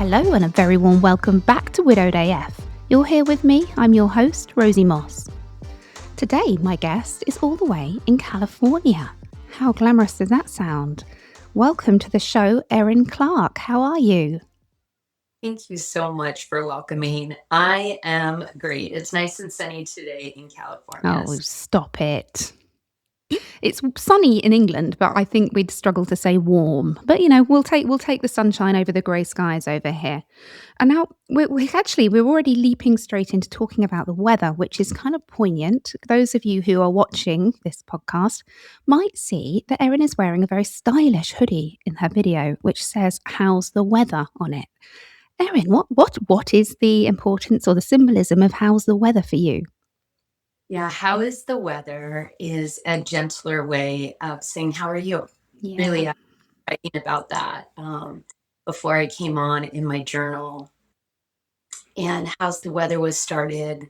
Hello and a very warm welcome back to Widowed AF. You're here with me, I'm your host, Rosie Moss. Today, my guest is all the way in California. How glamorous does that sound? Welcome to the show, Erin Clark. How are you? Thank you so much for welcoming. I am great. It's nice and sunny today in California. Oh, stop it. It's sunny in England, but I think we'd struggle to say warm. But we'll take the sunshine over the grey skies over here. And now we're already leaping straight into talking about the weather, which is kind of poignant. Those of you who are watching this podcast might see that Erin is wearing a very stylish hoodie in her video, which says "How's the weather" on it. Erin, what is the importance or the symbolism of how's the weather for you? Yeah, how is the weather is a gentler way of saying, how are you? Yeah. Really, I'm writing about that before I came on in my journal. And how's the weather was started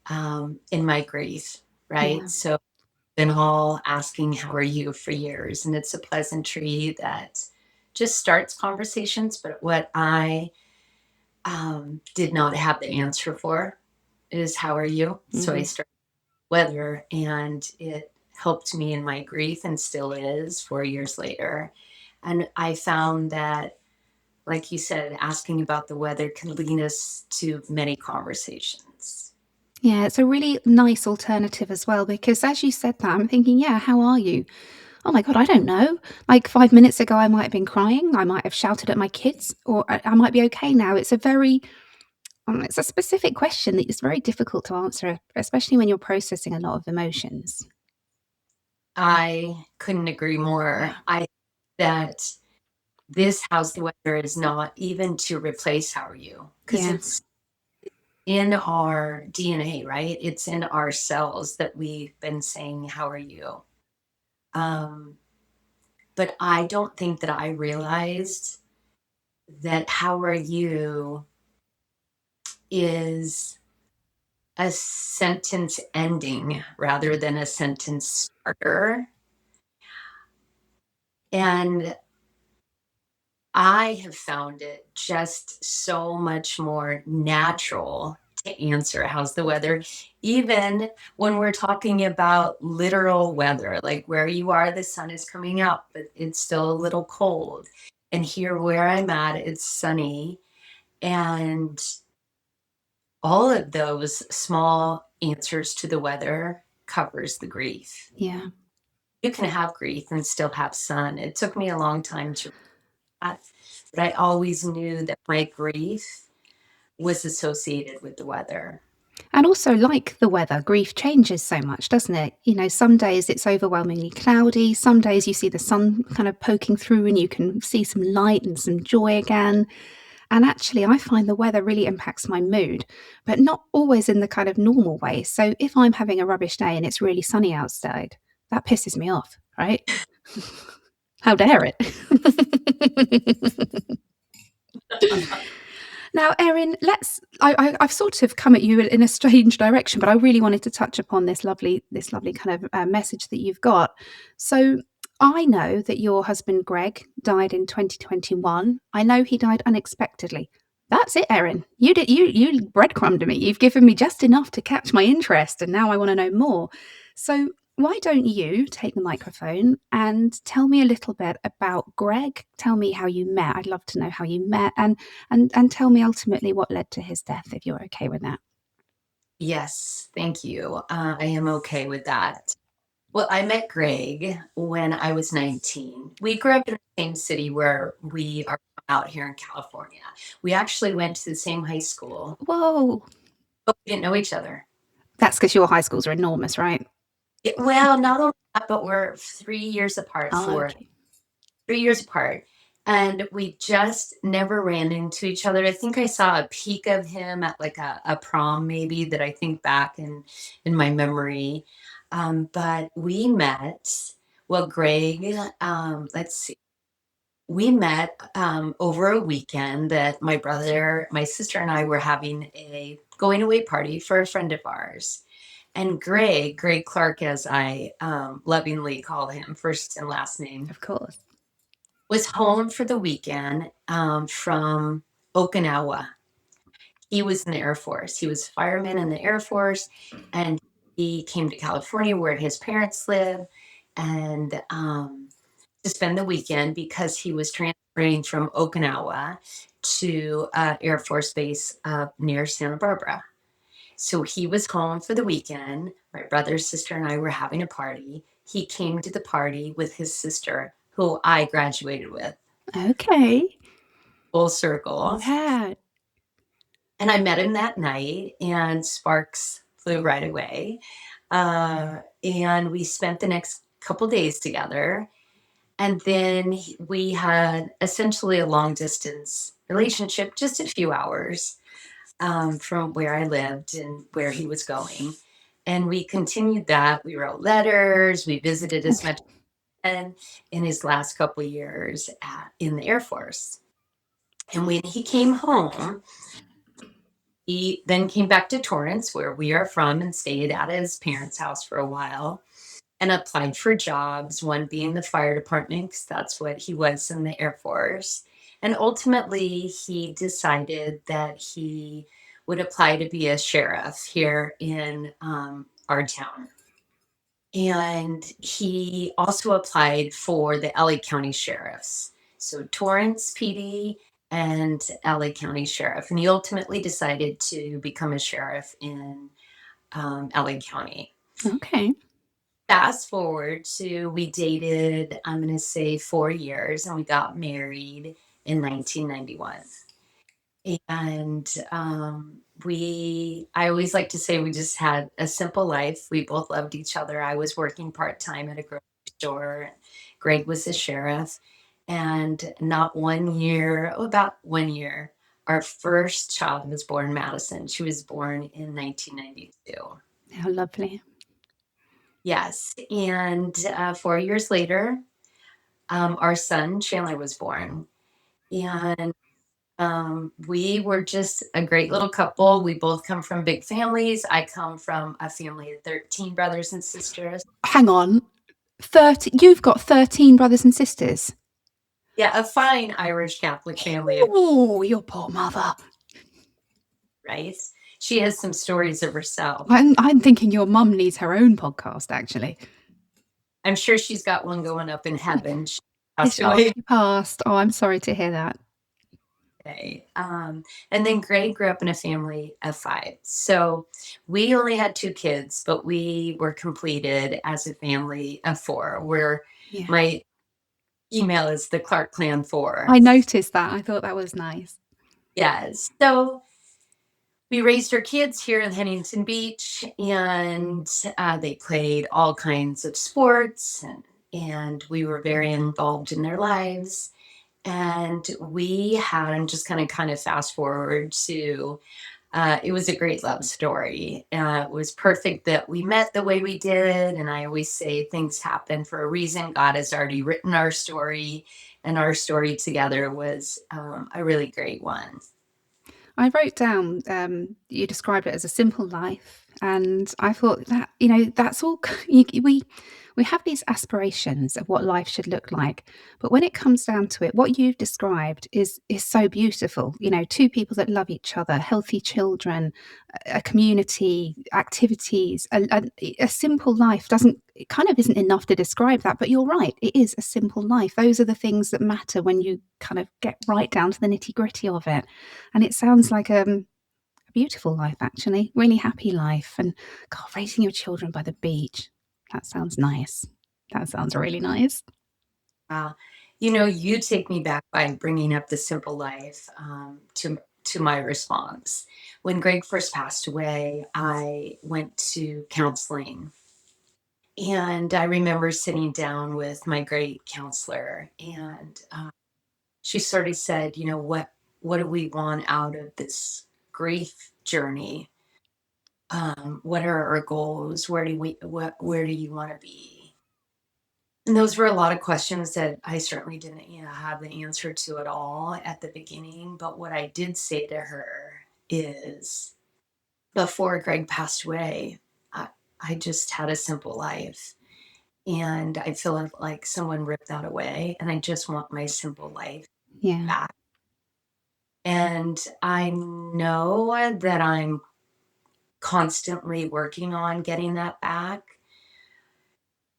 in my grief, right? Yeah. So, been all asking, how are you for years? And it's a pleasantry that just starts conversations. But what I did not have the answer for is how are you? So I Mm. started weather and it helped me in my grief and still is 4 years later. And I found that, like you said, asking about the weather can lead us to many conversations. Yeah, it's a really nice alternative as well because as you said that, I'm thinking, yeah, how are you? Oh my God, I don't know. Like 5 minutes ago, I might have been crying. I might have shouted at my kids, or I might be okay now. It's a specific question that is very difficult to answer, especially when you're processing a lot of emotions. I couldn't agree more. Yeah. I that this how's the weather is not even to replace how are you because Yeah. it's in our DNA, right? It's in our cells that we've been saying, how are you? Um, but I don't think that I realized that how are you is a sentence ending rather than a sentence starter. And I have found it just so much more natural to answer how's the weather, even when we're talking about literal weather, like where you are, the sun is coming up, but it's still a little cold. And here where I'm at, it's sunny. And all of those small answers to the weather covers the grief. Yeah. You can have grief and still have sun. It took me a long time to that, but I always knew that my grief was associated with the weather. And also, like the weather, grief changes so much, doesn't it? Some days it's overwhelmingly cloudy. Some days you see the sun kind of poking through and you can see some light and some joy again. And actually, I find the weather really impacts my mood, but not always in the kind of normal way. So if I'm having a rubbish day and it's really sunny outside, that pisses me off, right? How dare it? Now, Erin, I've sort of come at you in a strange direction, but I really wanted to touch upon this lovely kind of message that you've got. So I know that your husband Greg died in 2021. I know he died unexpectedly. That's it, Erin. You breadcrumbed me. You've given me just enough to catch my interest, and now I want to know more. So why don't you take the microphone and tell me a little bit about Greg? Tell me how you met. I'd love to know how you met, and tell me ultimately what led to his death, if you're okay with that. Yes, thank you. I am okay with that. Well, I met Greg when I was 19. We grew up in the same city where we are out here in California. We actually went to the same high school, Whoa, but we didn't know each other. that's because your high schools are enormous, right? Well, not only that, but we're 3 years apart, Oh, for okay. 3 years apart. And we just never ran into each other. I think I saw a peek of him at like a prom, maybe that I think back in my memory. But we met, well, Greg, let's see. We met over a weekend that my brother, my sister, and I were having a going away party for a friend of ours. And Greg Clark, as I lovingly call him, first and last name, Of course. was home for the weekend from Okinawa. He was in the Air Force. He was a fireman in the Air Force, and he came to California where his parents live, and to spend the weekend because he was transferring from Okinawa to Air Force Base near Santa Barbara. So he was home for the weekend. My brother, sister, and I were having a party. He came to the party with his sister, who I graduated with, Okay. full circle. Yeah. And I met him that night, and sparks flew right away. And we spent the next couple days together. And then we had essentially a long distance relationship, just a few hours from where I lived and where he was going. And we continued that. We wrote letters, we visited as much as in his last couple years in the Air Force. And when he came home, he then came back to Torrance, where we are from, and stayed at his parents' house for a while and applied for jobs, one being the fire department, because that's what he was in the Air Force. And ultimately, he decided that he would apply to be a sheriff here in our town. And he also applied for the LA County Sheriffs. So Torrance PD and LA County Sheriff. And he ultimately decided to become a sheriff in LA County. Okay. Fast forward to we dated, I'm going to say 4 years, and we got married in 1991. And I always like to say we just had a simple life. We both loved each other. I was working part time at a grocery store. Greg was the sheriff. And not 1 year, about 1 year, our first child was born, Madison. She was born in 1992. How lovely. Yes. And 4 years later, our son Chandler was born. And we were just a great little couple. We both come from big families. I come from a family of 13 brothers and sisters. Hang on. 30, you've got 13 brothers and sisters. Yeah, a fine Irish Catholic family, Oh, your poor mother. right? She has some stories of herself. I'm thinking your mum needs her own podcast, actually. I'm sure she's got one going up in heaven. She Is passed she, oh, away she passed. Oh, I'm sorry to hear that. today. And then Greg grew up in a family of five. So we only had two kids, but we were completed as a family of four, where Yeah. my email is the Clark Clan Four. I noticed that. I thought that was nice. Yes. So we raised our kids here in Huntington Beach, and they played all kinds of sports, and we were very involved in their lives. And we had, I'm just going to kind of fast forward to, it was a great love story. It was perfect that we met the way we did. And I always say things happen for a reason. God has already written our story, and our story together was a really great one. I wrote down, you described it as a simple life, and I thought that, that's all we have these aspirations of what life should look like, but when it comes down to it, what you've described is so beautiful. Two people that love each other, healthy children, a community, activities, a simple life doesn't it kind of isn't enough to describe that, but you're right, it is a simple life. Those are the things that matter when you kind of get right down to the nitty-gritty of it. And it sounds like a beautiful life, actually, really happy life. And God, raising your children by the beach, that sounds nice. That sounds really nice. Uh, you take me back by bringing up the simple life to my response. When Greg first passed away, I went to counseling. And I remember sitting down with my great counselor, and she sort of said, what do we want out of this grief journey? What are our goals? Where do you want to be? And those were a lot of questions that I certainly didn't, have the answer to at all at the beginning. But what I did say to her is, before Greg passed away, I, I just had a simple life. And I feel like someone ripped that away. And I just want my simple life Yeah. back. And I know that I'm constantly working on getting that back.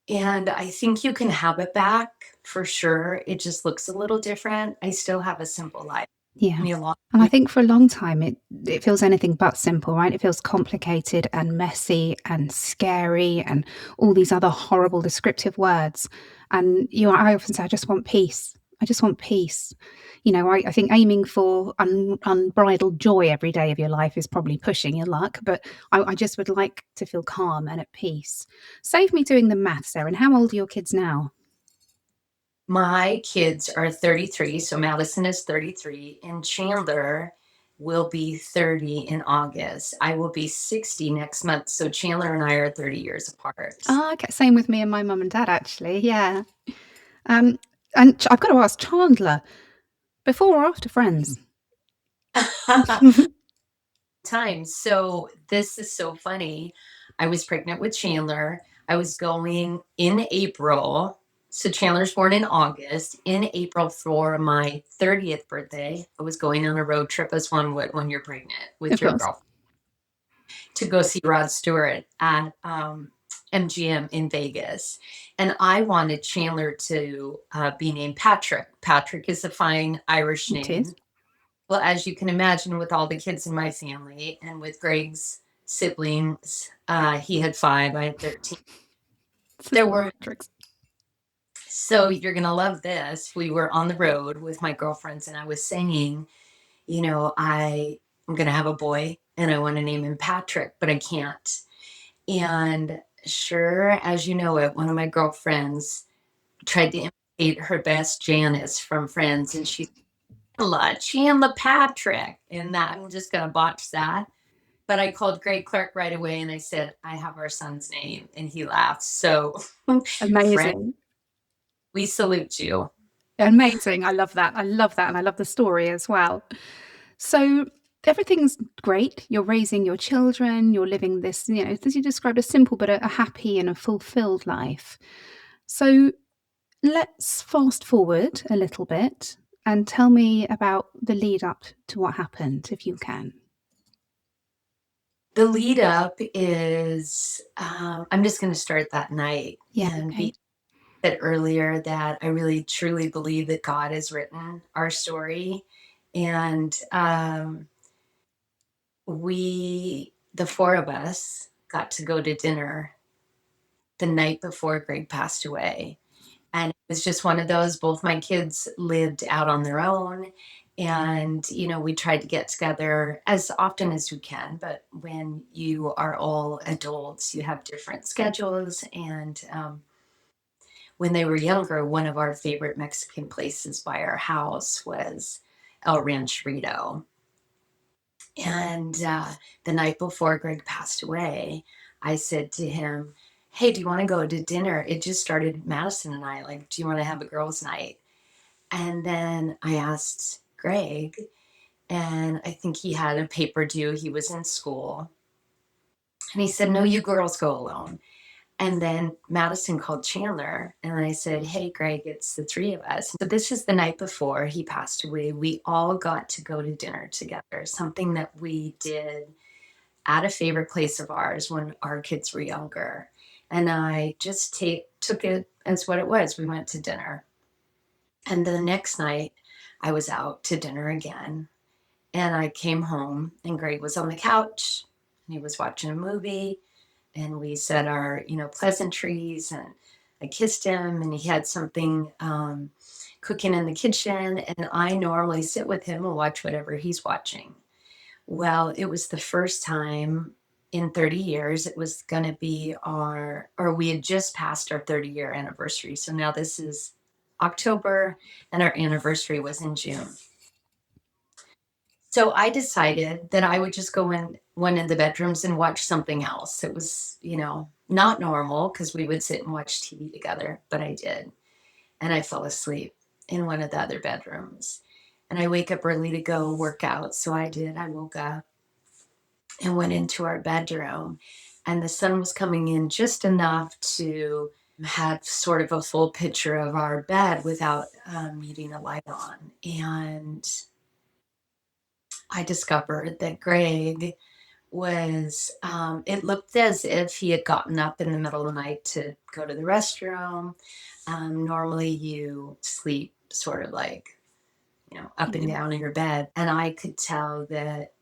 And I think you can have it back for sure. It just looks a little different. I still have a simple life. Yeah. Me along And I with think for a long time it feels anything but simple, right? It feels complicated and messy and scary and all these other horrible descriptive words. And I often say, I just want peace. I just want peace. I think aiming for unbridled joy every day of your life is probably pushing your luck, but I just would like to feel calm and at peace. Save me doing the maths, Erin. How old are your kids now? my kids are 33, so Madison is 33, and Chandler will be 30 in August. I will be 60 next month, so Chandler and I are 30 years apart. Oh, okay. Same with me and my mum and dad, actually. Yeah. Um, and I've got to ask Chandler, before or after Friends? Time. So this is so funny. I was pregnant with Chandler. I was going in April. So Chandler's born in August. In April for my 30th birthday, I was going on a road trip as one would when you're pregnant Of with your course. girl to go see Rod Stewart at MGM in Vegas. And I wanted Chandler to be named Patrick. Patrick is a fine Irish It is. name. Well, as you can imagine, with all the kids in my family and with Greg's siblings, he had five, I had 13. This is There little were, Patrick's. so you're going to love this. We were on the road with my girlfriends, and I was saying, I'm going to have a boy and I want to name him Patrick, but I can't. And sure as you know it, one of my girlfriends tried to imitate her best Janice from Friends, and she Chandler Patrick, and that I'm just going to botch that. But I called Greg Clark right away and I said, I have our son's name. And he laughed. So, friend, Amazing. we salute you. Amazing. I love that. I love that. And I love the story as well. So everything's great. You're raising your children. You're living this, as you described, a simple but a happy and a fulfilled life. So let's fast forward a little bit and tell me about the lead up to what happened, if you can. The lead up is I'm just going to start that night Yeah. and Okay. be said earlier that I really truly believe that God has written our story. And the four of us, got to go to dinner the night before Greg passed away. And it was just one of those, both my kids lived out on their own. And, we tried to get together as often as we can. But when you are all adults, you have different schedules. And when they were younger, one of our favorite Mexican places by our house was El Rancherito. And the night before Greg passed away, I said to him, Hey, do you want to go to dinner? It just started, Madison and I, like, do you want to have a girls' night? And then I asked Greg, and I think he had a paper due. He was in school. And he said, No, you girls go alone. And then Madison called Chandler, and I said, Hey, Greg, it's the three of us. So this is the night before he passed away. We all got to go to dinner together, something that we did at a favorite place of ours when our kids were younger. And I just took it as what it was. We went to dinner. And the next night, I was out to dinner again. And I came home, and Greg was on the couch, and he was watching a movie. And we said our, pleasantries. And I kissed him, and he had something cooking in the kitchen. And I normally sit with him and watch whatever he's watching. Well, it was the first time in 30 years. It was going to be or we had just passed our 30-year anniversary. So now this is October, and our anniversary was in June. So I decided that I would just go in one of the bedrooms and watch something else. It was, not normal because we would sit and watch TV together, but I did. And I fell asleep in one of the other bedrooms. And I wake up early to go work out. So I did. I woke up and went into our bedroom, and the sun was coming in just enough to have sort of a full picture of our bed without needing a light on. And I discovered that Greg was, it looked as if he had gotten up in the middle of the night to go to the restroom. Normally you sleep sort of like, up and Yeah. down in your bed. And I could tell that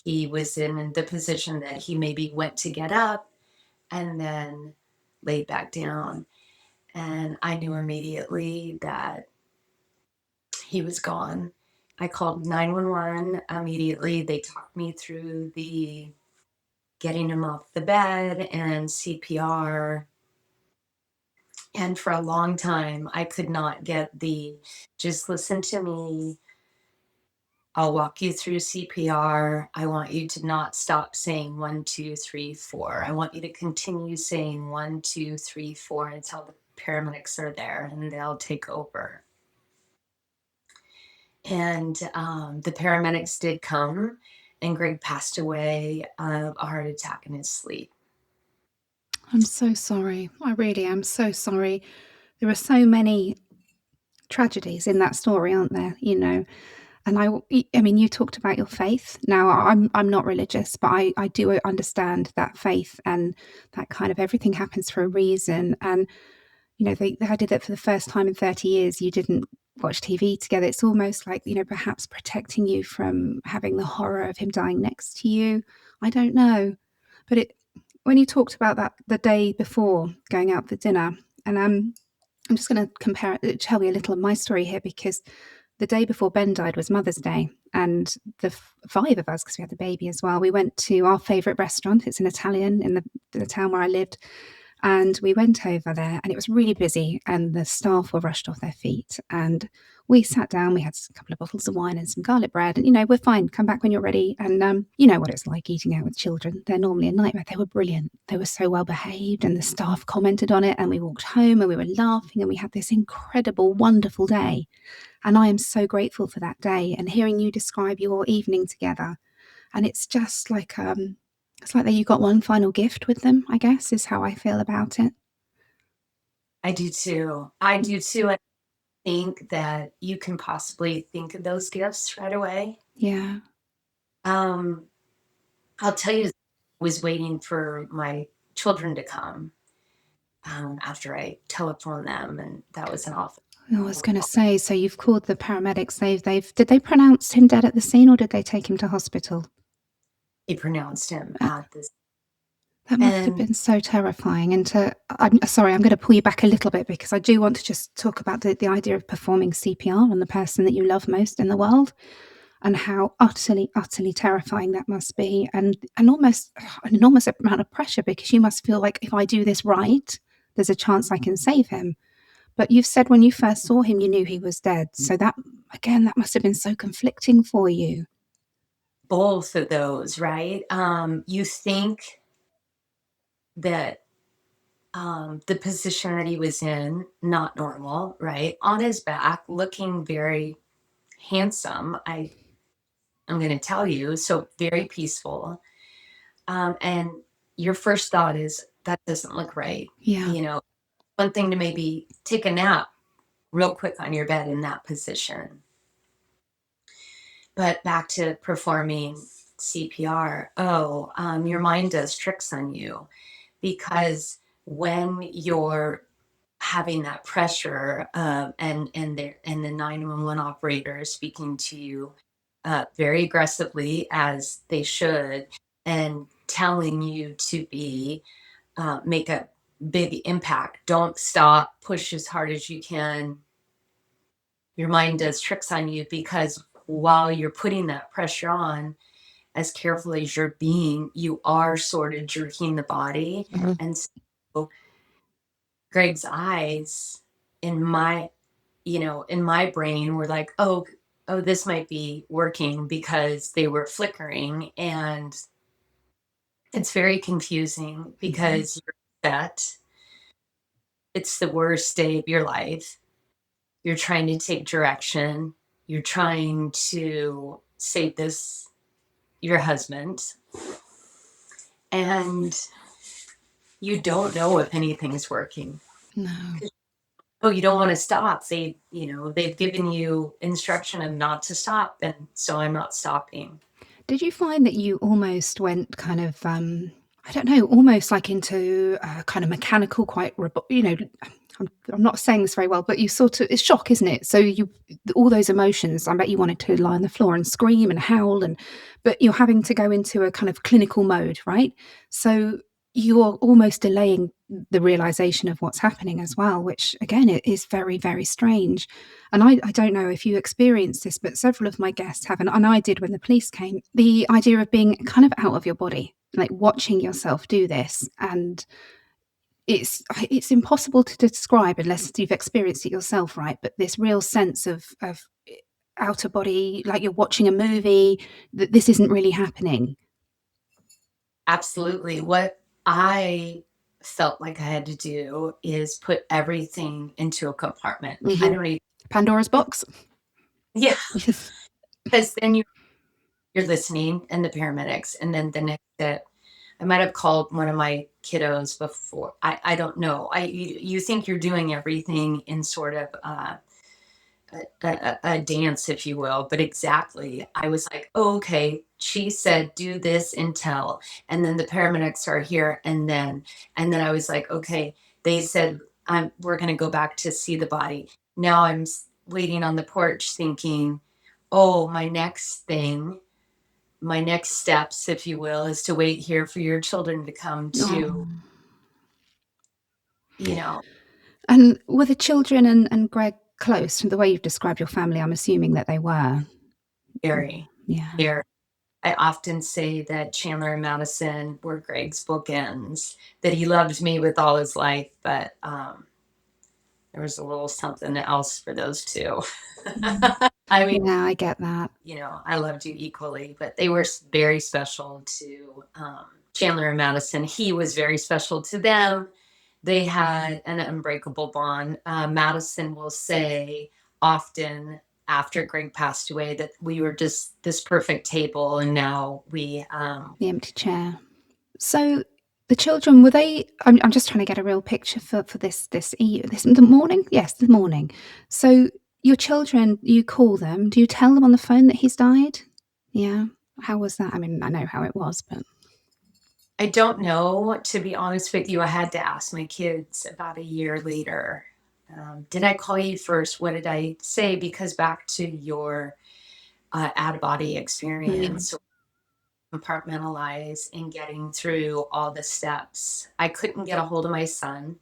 he was in the position that he maybe went to get up and then laid back down. And I knew immediately that he was gone. I called 911 immediately. They talked me through the getting him off the bed and CPR. And for a long time, I could not get the just listen to me. I'll walk you through CPR. I want you to not stop saying 1, 2, 3, 4. I want you to continue saying 1, 2, 3, 4 until the paramedics are there and they'll take over. And the paramedics did come, and Greg passed away of a heart attack in his sleep. I'm so sorry. I really am so sorry. There are so many tragedies in that story, aren't there? And I mean, you talked about your faith. Now, I'm not religious, but I do understand that faith and that kind of everything happens for a reason. And they did it for the first time in 30 years. You didn't watch TV together. It's almost like perhaps protecting you from having the horror of him dying next to you. I don't know, but when you talked about that the day before going out for dinner, and I'm just going to tell you a little of my story here because the day before Ben died was Mother's Day, and the five of us, because we had the baby as well, we went to our favourite restaurant. It's an Italian in the town where I lived, and we went over there, and it was really busy, and the staff were rushed off their feet. And we sat down, we had a couple of bottles of wine and some garlic bread, and we're fine. Come back when you're ready. And you know what it's like eating out with children. They're normally a nightmare. They were brilliant. They were so well behaved, and the staff commented on it. And we walked home, and we were laughing, and we had this incredible, wonderful day. And I am so grateful for that day and hearing you describe your evening together. And it's like that you got one final gift with them, I guess, is how I feel about it. I do too. I do too. I think that you can possibly think of those gifts right away. Yeah. Um, I'll tell you, I was waiting for my children to come after I telephoned them, and that was an awful. I was going to say, so you've called the paramedics. Did they pronounce him dead at the scene or did they take him to hospital? He pronounced him That, at this, that must have and been so terrifying. I'm sorry, I'm going to pull you back a little bit because I do want to just talk about the idea of performing CPR on the person that you love most in the world, and how utterly, utterly terrifying that must be, and almost an enormous amount of pressure because you must feel like if I do this right, there's a chance I can save him. But you've said when you first saw him, you knew he was dead. So that, again, that must have been so conflicting for you. both of those, right? You think that the position that he was in, not normal, right? On his back, looking very handsome. I'm going to tell you, so very peaceful. And your first thought is that doesn't look right. Yeah. One thing to maybe take a nap real quick on your bed in that position. But back to performing CPR. Oh, your mind does tricks on you because when you're having that pressure and the 911 operator is speaking to you very aggressively as they should and telling you to be make a big impact, don't stop, push as hard as you can. Your mind does tricks on you because while you're putting that pressure on, as careful as you're being, you are sort of jerking the body. Mhm. And so Greg's eyes in my, in my brain were like, oh, this might be working because they were flickering. And it's very confusing Mhm. because you're upset. It's the worst day of your life. You're trying to take direction. You're trying to save your husband. And you don't know if anything's working. No. Oh, you don't want to stop. They've given you instruction of not to stop, and so I'm not stopping. Did you find that you almost went kind of, I don't know, almost like into kind of mechanical, quite, I'm not saying this very well, but you sort of, it's shock, isn't it? So all those emotions, I bet you wanted to lie on the floor and scream and howl, but you're having to go into a kind of clinical mode, right? So you're almost delaying the realization of what's happening as well, which again, it is very, very strange. And I don't know if you experienced this, but several of my guests have, and I did when the police came, the idea of being kind of out of your body, like watching yourself do this. And it's impossible to describe unless you've experienced it yourself, right? But this real sense of out of body, like you're watching a movie, that this isn't really happening. Absolutely. What I felt like I had to do is put everything into a compartment. I Hmm. don't even, Pandora's box. yeah, Yes. because then you're listening and the paramedics, and then the next step, I might have called one of my kiddos before. I don't know. You think you're doing everything in sort of a dance, if you will. But exactly, I was like, oh, okay, she said, do this and tell. And then the paramedics are here. And then I was like, okay, they said, we're going to go back to see the body. Now I'm waiting on the porch thinking, oh, my next steps, if you will, is to wait here for your children to come to, Oh. you know, And were the children and Greg close? From the way you've described your family, I'm assuming that they were. very, Yeah. very. I often say that Chandler and Madison were Greg's bookends, that he loved me with all his life, but there was a little something else for those two. Mm. I mean, Yeah, I get that. I loved you equally, but they were very special to Chandler and Madison. He was very special to them. They had an unbreakable bond. Madison will say often after Greg passed away that we were just this perfect table, and now we The empty chair. So the children, were they, I'm just trying to get a real picture for this the morning? Yes, the morning. So your children, you call them, do you tell them on the phone that he's died? Yeah. How was that? I mean, I know how it was, but I don't know, to be honest with you. I had to ask my kids about a year later. Did I call you first? What did I say? Because back to your out of body mm, experience, compartmentalize and getting through all the steps. I couldn't get a hold of my son.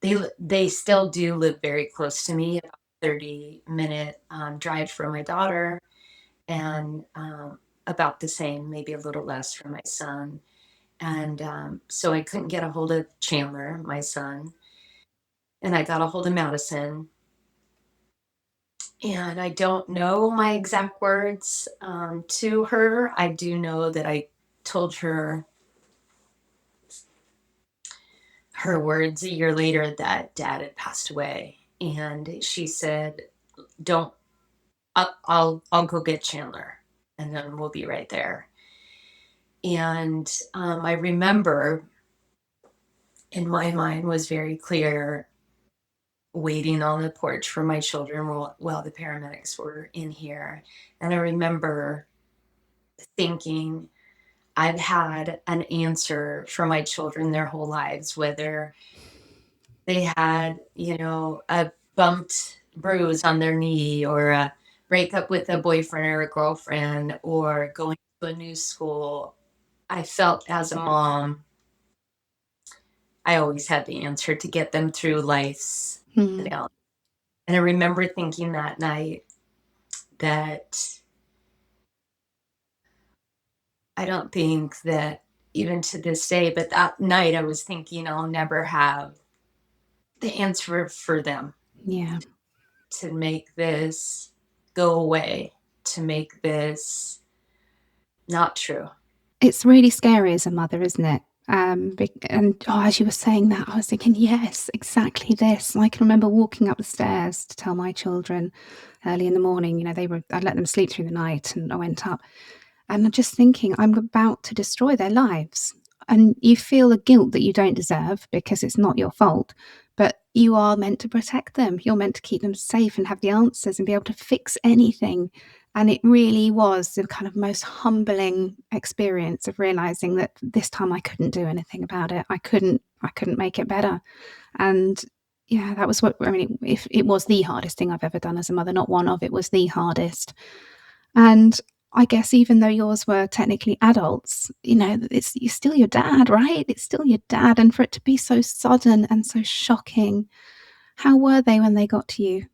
They still do live very close to me, about 30-minute drive from my daughter, and about the same, maybe a little less for my son. And so I couldn't get a hold of Chandler, my son, and I got a hold of Madison. And I don't know my exact words to her. I do know that I told her her words a year later that dad had passed away. And she said, don't, I'll go get Chandler and then we'll be right there. And I remember in my mind was very clear waiting on the porch for my children while the paramedics were in here. And I remember thinking, I've had an answer for my children their whole lives, whether they had, a bumped bruise on their knee or a breakup with a boyfriend or a girlfriend or going to a new school. I felt as a mom, I always had the answer to get them through life's mm, challenges. And I remember thinking that night that I don't think that even to this day, but that night I was thinking I'll never have the answer for them yeah. to make this go away, to make this not true. It's really scary as a mother, isn't it? And as you were saying that, I was thinking, yes, exactly this. I can remember walking up the stairs to tell my children early in the morning. I'd let them sleep through the night, and I went up, and I'm just thinking, I'm about to destroy their lives. And you feel a guilt that you don't deserve because it's not your fault, but you are meant to protect them. You're meant to keep them safe and have the answers and be able to fix anything. And it really was the kind of most humbling experience of realizing that this time I couldn't do anything about it. I couldn't make it better. And yeah, that was what I mean. If it was the hardest thing I've ever done as a mother, not one of, it was the hardest. And I guess even though yours were technically adults, you're still your dad, right? It's still your dad. And for it to be so sudden and so shocking, how were they when they got to you?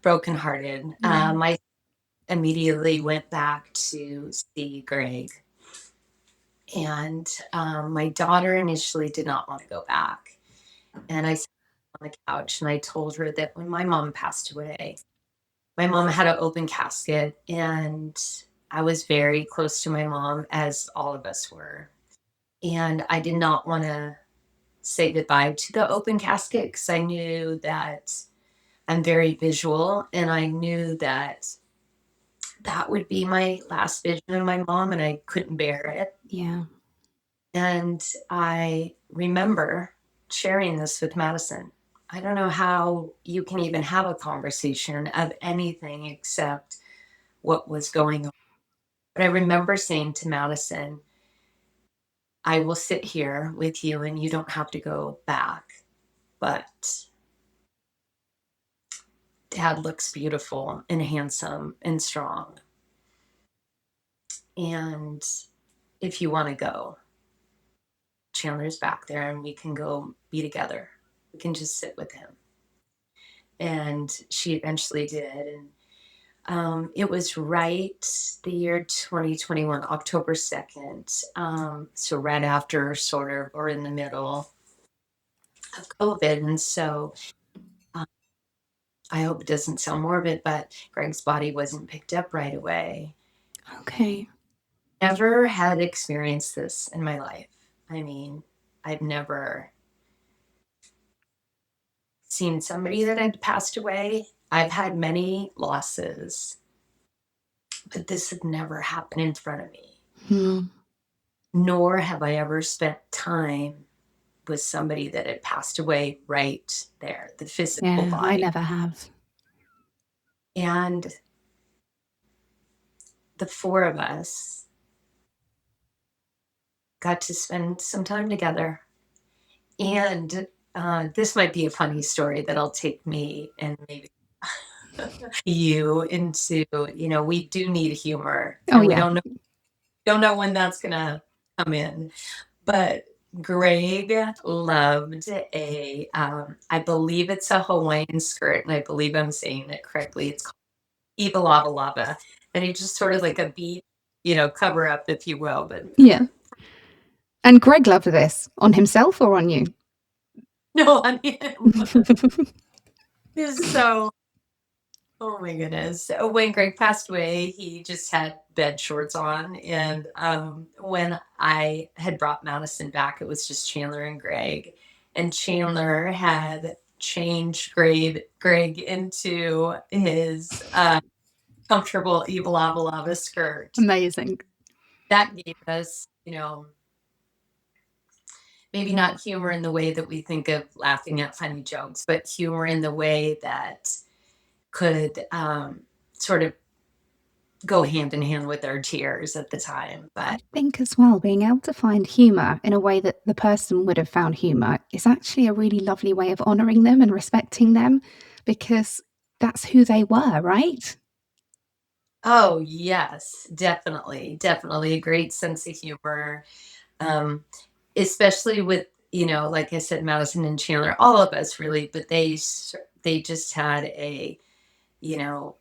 Brokenhearted. Yeah. I immediately went back to see Greg. And my daughter initially did not want to go back. And I sat on the couch and I told her that when my mom passed away, my mom had an open casket, and I was very close to my mom, as all of us were. And I did not want to say goodbye to the open casket because I knew that I'm very visual, and I knew that that would be my last vision of my mom, and I couldn't bear it. Yeah. And I remember sharing this with Madison. I don't know how you can even have a conversation of anything except what was going on. But I remember saying to Madison, I will sit here with you and you don't have to go back. But dad looks beautiful and handsome and strong. And if you want to go, Chandler's back there and we can go be together. We can just sit with him. And she eventually did. And it was right the year 2021, October 2nd. So right after, sort of, or in the middle of COVID. And so um, I hope it doesn't sound morbid, but Greg's body wasn't picked up right away. Okay. Never had experienced this in my life. I mean, I've never seen somebody that had passed away. I've had many losses, but this had never happened in front of me. Hmm. Nor have I ever spent time with somebody that had passed away right there, the physical Yeah, I body. never have. And the four of us got to spend some time together. And this might be a funny story that'll take me and maybe you into, we do need humor, Oh, and we yeah. don't know when that's gonna come in. But Greg loved I believe it's a Hawaiian skirt, and I believe I'm saying it correctly. It's called Eva Lava Lava. And he just sort of like a beat, cover up, if you will. But Yeah. And Greg loved this on himself or on you? no, I mean, it's so, oh my goodness. So when Greg passed away, he just had bed shorts on. And when I had brought Madison back, it was just Chandler and Greg. And Chandler had changed Greg into his comfortable Evil Lava Lava skirt. Amazing. That gave us, maybe not humor in the way that we think of laughing at funny jokes, but humor in the way that could sort of go hand in hand with our tears at the time. I But think as well, being able to find humor in a way that the person would have found humor is actually a really lovely way of honoring them and respecting them because that's who they were, right? oh yes, definitely a great sense of humor, um, especially with, like I said, Madison and Chandler, all of us really, but they just had you know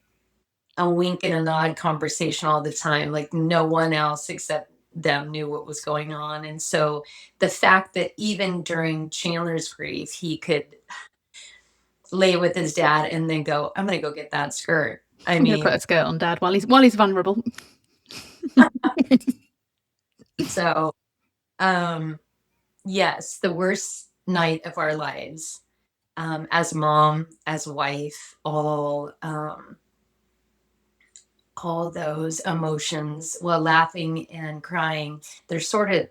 a wink and a nod conversation all the time. Like no one else except them knew what was going on. And so the fact that even during Chandler's grief, he could lay with his dad and then go, I'm going to go get that skirt. I I'm going to put mean, a skirt on Dad while he's vulnerable. so, um, yes, the worst night of our lives, as mom, as wife, all those emotions, well, laughing and crying, they're sort of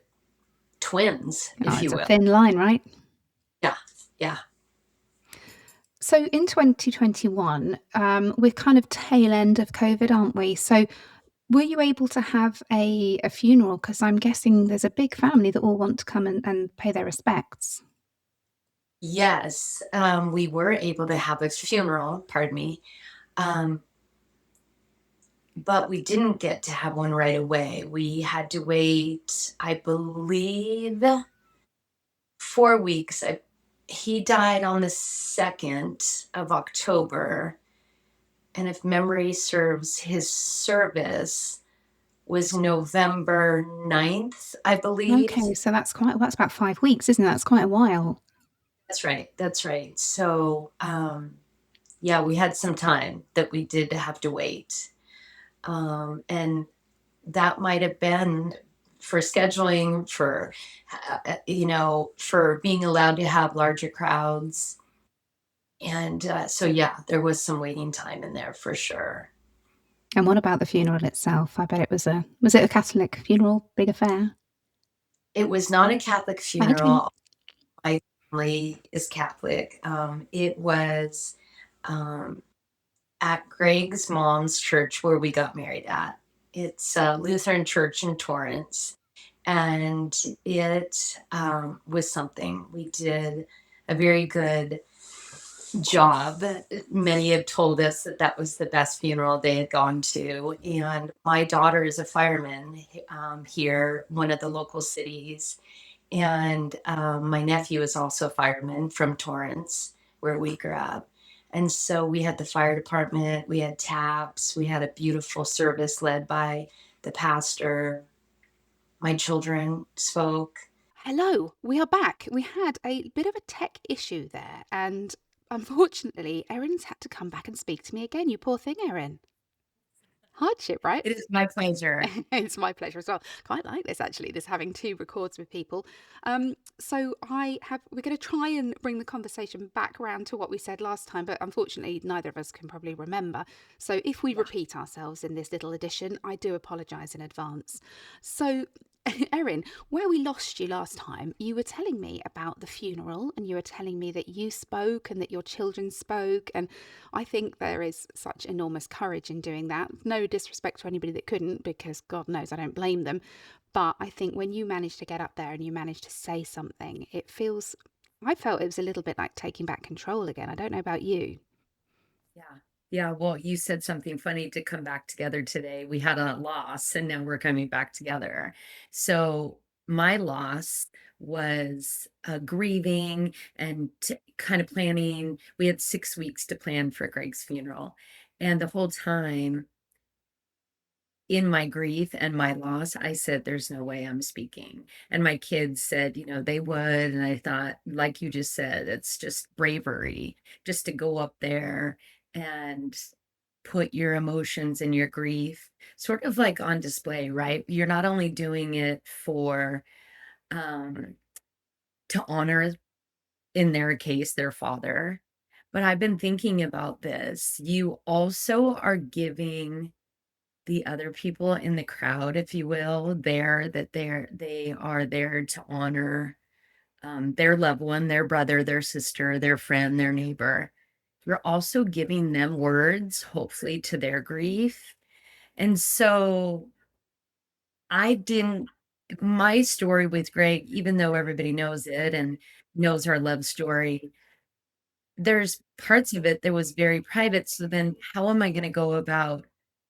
twins, Oh, if you it's a will. thin line, right? Yeah, yeah. So in 2021, we're kind of tail end of COVID, aren't we? So were you able to have a funeral? Because I'm guessing there's a big family that all want to come and pay their respects. Yes, we were able to have a funeral, pardon me, um, but we didn't get to have one right away. We had to wait, I believe, 4 weeks. He died on the 2nd of October. And if memory serves, his service was November 9th, I believe. Okay, so that's about 5 weeks, isn't it? That's quite a while. That's right. That's right. So, yeah, we had some time that we did have to wait. And that might have been for scheduling, for, for being allowed to have larger crowds. And so, yeah, there was some waiting time in there for sure. And what about the funeral itself? I bet it was it a Catholic funeral, big affair? It was not a Catholic Okay. funeral. My family is Catholic. It was um, at Greg's mom's church where we got married at. It's a Lutheran church in Torrance. And it was something. We did a very good job. Many have told us that that was the best funeral they had gone to. And my daughter is a fireman here, one of the local cities. And my nephew is also a fireman from Torrance, where we grew up. And so we had the fire department, we had taps, we had a beautiful service led by the pastor. My children spoke. Hello, we are back. We had a bit of a tech issue there, and unfortunately, Erin's had to come back and speak to me again. You poor thing, Erin. Hardship, right? It is my pleasure. It's my pleasure as well. Quite like this actually, this having two records with people. So we're going to try and bring the conversation back around to what we said last time, but unfortunately, neither of us can probably remember. So if we Yeah. repeat ourselves in this little edition, I do apologise in advance. So, Erin, where we lost you last time, you were telling me about the funeral and you were telling me that you spoke and that your children spoke. And I think there is such enormous courage in doing that. No disrespect to anybody that couldn't, because God knows I don't blame them. But I think when you manage to get up there and you manage to say something, I felt it was a little bit like taking back control again. I don't know about you. Yeah. Yeah. Well, you said something funny to come back together today. We had a loss and now we're coming back together. So, my loss was grieving and kind of planning. We had 6 weeks to plan for Greg's funeral. And the whole time, in my grief and my loss, I said, there's no way I'm speaking. And my kids said, they would. And I thought, like you just said, it's just bravery just to go up there and put your emotions and your grief sort of like on display, right? You're not only doing it for, um, to honor, in their case, their father, but I've been thinking about this. You also are giving the other people in the crowd, if you will, they are there to honor their loved one, their brother, their sister, their friend, their neighbor. You're also giving them words, hopefully, to their grief. And so I didn't, my story with Greg, even though everybody knows it and knows our love story, there's parts of it that was very private. So then how am I going to go about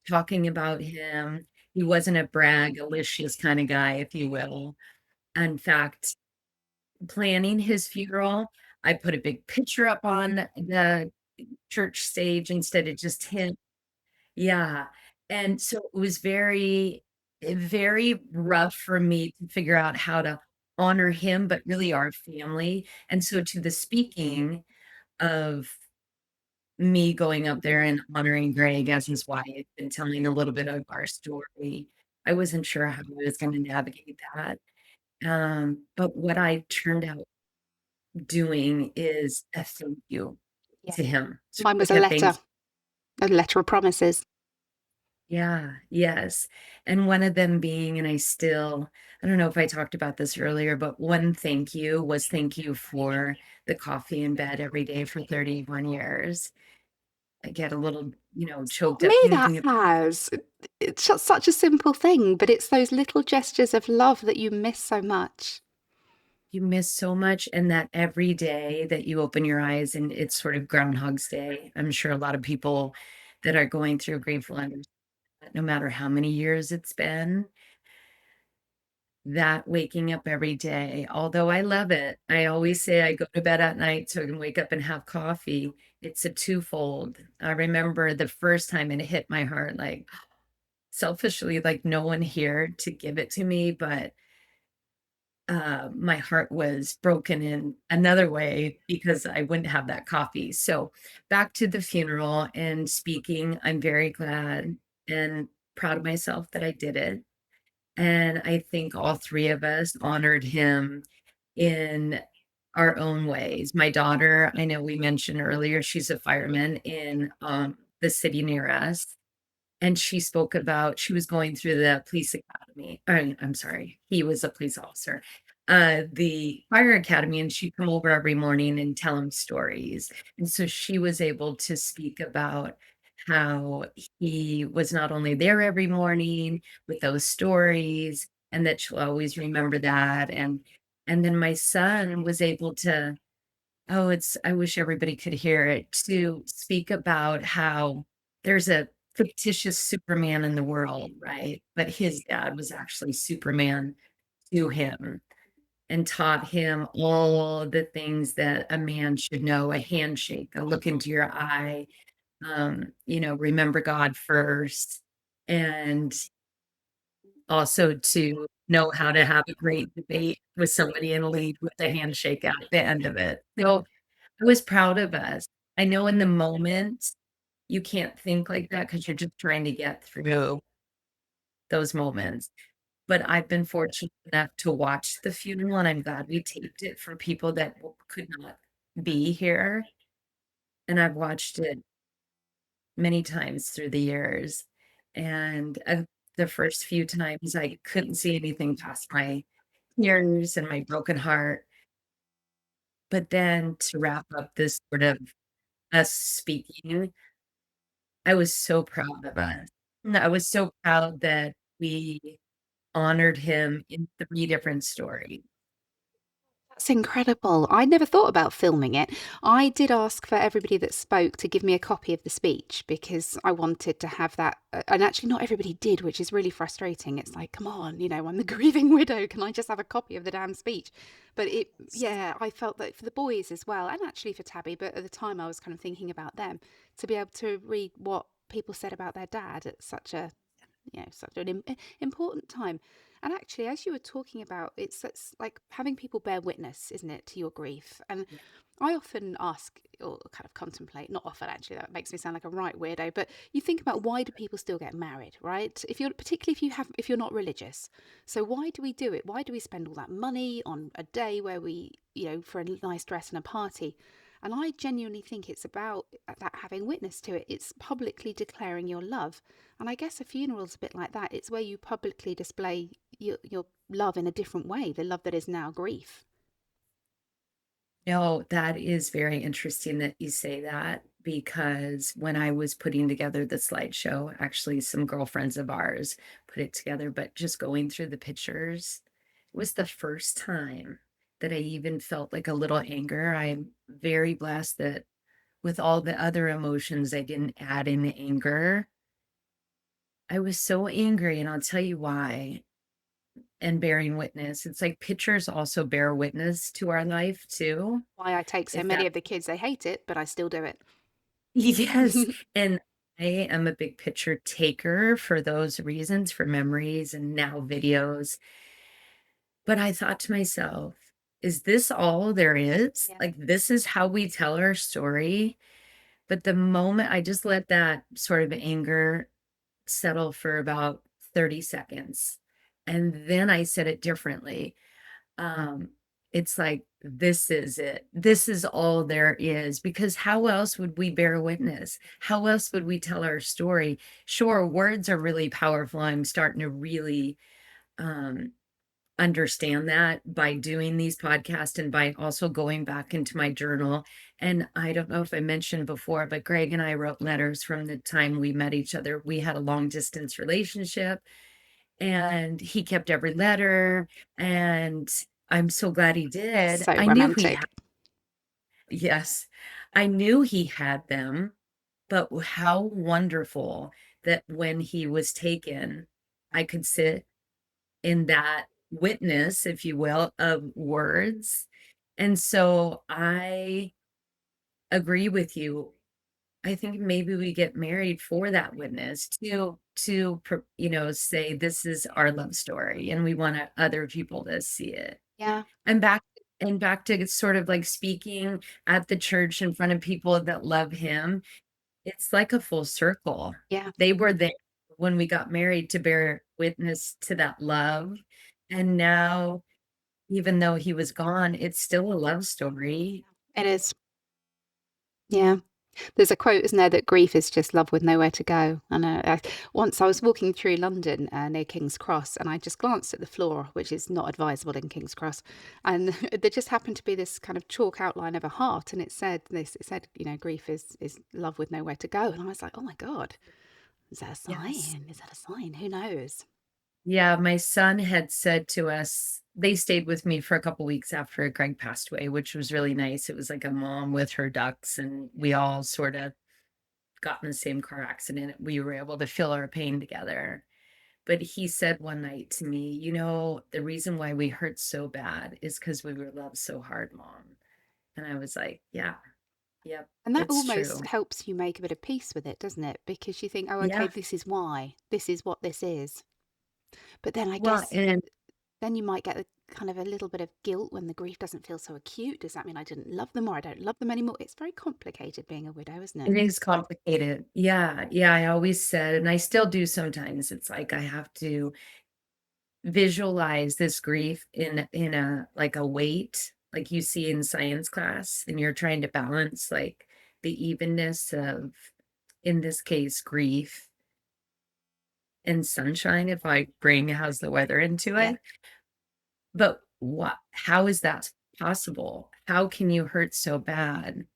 talking about him? He wasn't a braggalicious kind of guy, if you will. In fact, planning his funeral, I put a big picture up on the church stage instead of just him. Yeah. And so it was very rough for me to figure out how to honor him, but really our family. And so to the speaking of me going up there and honoring Greg as his wife and telling a little bit of our story, I wasn't sure how I was going to navigate that. But what I turned out doing is a thank you Yeah. to him. Sort Mine of was like a thank a letter of promises. Yeah, yes. And one of them being, and I don't know if I talked about this earlier, but one thank you was thank you for the coffee in bed every day for 31 years. I get a little, choked Me, up that thinking of has. It's just such a simple thing, but it's those little gestures of love that you miss so much. you miss so much, and that every day that you open your eyes and it's sort of Groundhog's Day. I'm sure a lot of people that are going through grief will understand that no matter how many years it's been, that waking up every day, although I love it. I always say I go to bed at night so I can wake up and have coffee. It's a twofold. I remember the first time and it hit my heart, like selfishly, like no one here to give it to me, but my heart was broken in another way because I wouldn't have that coffee. So back to the funeral and speaking, I'm very glad and proud of myself that I did it. And I think all three of us honored him in our own ways. My daughter, I know we mentioned earlier, she's a fireman in the city near us. And she spoke about she was going through the police academy. I'm sorry, he was a police officer. The fire academy, and she'd come over every morning and tell him stories. And so she was able to speak about how he was not only there every morning with those stories, and that she'll always remember that. And then my son was able to, oh, I wish everybody could hear it, to speak about how there's a fictitious Superman in the world, right? But his dad was actually Superman to him and taught him all the things that a man should know, a handshake, a look into your eye, remember God first, and also to know how to have a great debate with somebody and lead with a handshake at the end of it. So I was proud of us. I know in the moment, you can't think like that because 'cause you're just trying to get through those moments, but I've been fortunate enough to watch the funeral, and I'm glad we taped it for people that could not be here, and I've watched it many times through the years, and, the first few times, I couldn't see anything past my tears and my broken heart, but then to wrap up this sort of us speaking, I was so proud of us. No, I was so proud that we honored him in 3 different stories. That's incredible. I never thought about filming it. I did ask for everybody that spoke to give me a copy of the speech because I wanted to have that. And actually, not everybody did, which is really frustrating. It's like, come on, I'm the grieving widow. Can I just have a copy of the damn speech? But yeah, I felt that for the boys as well, and actually for Tabby, but at the time I was kind of thinking about them to be able to read what people said about their dad at such an important time. And actually, as you were talking about, it's like having people bear witness, isn't it, to your grief? And Yeah. I often ask or kind of contemplate, not often actually, that makes me sound like a right weirdo, but you think about why do people still get married, right? If you're particularly if you're not religious. So why do we do it? Why do we spend all that money on a day where for a nice dress and a party? And I genuinely think it's about that having witness to it. It's publicly declaring your love. And I guess a funeral's a bit like that. It's where you publicly display your love in a different way, the love that is now grief. No, that is very interesting that you say that because when I was putting together the slideshow, actually some girlfriends of ours put it together, but just going through the pictures was the first time that I even felt like a little anger. I'm very blessed that with all the other emotions, I didn't add in the anger. I was so angry, and I'll tell you why. And bearing witness. It's like pictures also bear witness to our life too. Why I take so If many that of the kids, they hate it, but I still do it. Yes, and I am a big picture taker for those reasons, for memories and now videos. But I thought to myself, is this all there is? Yeah. Like, this is how we tell our story? But the moment I just let that sort of anger settle for about 30 seconds, and then I said it differently. Um, it's like, this is it. This is all there is. Because how else would we bear witness? How else would we tell our story? Sure, words are really powerful. I'm starting to really um, understand that by doing these podcasts and by also going back into my journal. And I don't know if I mentioned before, but Greg and I wrote letters from the time we met each other. We had a long distance relationship and he kept every letter. And I'm so glad he did. So I knew he had, romantic. yes, I knew he had them, but how wonderful that when he was taken, I could sit in that witness, if you will, of words. And so I agree with you. I think maybe we get married for that witness say this is our love story and we want other people to see it. Yeah, And back to sort of like speaking at the church in front of people that love him. It's like a full circle. yeah. They were there when we got married to bear witness to that love. And now, even though he was gone, it's still a love story. It is. Yeah. There's a quote, isn't there, that grief is just love with nowhere to go. And once I was walking through London near King's Cross, and I just glanced at the floor, which is not advisable in King's Cross, and there just happened to be this kind of chalk outline of a heart, and it said this. It said, grief is love with nowhere to go. And I was like, oh my God, is that a Yes. sign? Is that a sign? Who knows? Yeah, my son had said to us, they stayed with me for a couple weeks after Greg passed away, which was really nice. It was like a mom with her ducks, and we all sort of got in the same car accident. We were able to feel our pain together. But he said one night to me, the reason why we hurt so bad is because we were loved so hard, Mom. And I was like, yeah, yep, And that it's almost true. helps you make a bit of peace with it, doesn't it? Because you think, oh, okay, Yeah. this is why. This is what this is. But then I Well, guess and then you might get a kind of a little bit of guilt when the grief doesn't feel so acute. Does that mean I didn't love them or I don't love them anymore? It's very complicated being a widow, isn't it? it is complicated. Yeah. Yeah. I always said, and I still do sometimes, it's like I have to visualize this grief in a like a weight like you see in science class, and you're trying to balance like the evenness of, in this case, grief and sunshine if I bring how's the weather into Yeah. it. But how is that possible? How can you hurt so bad?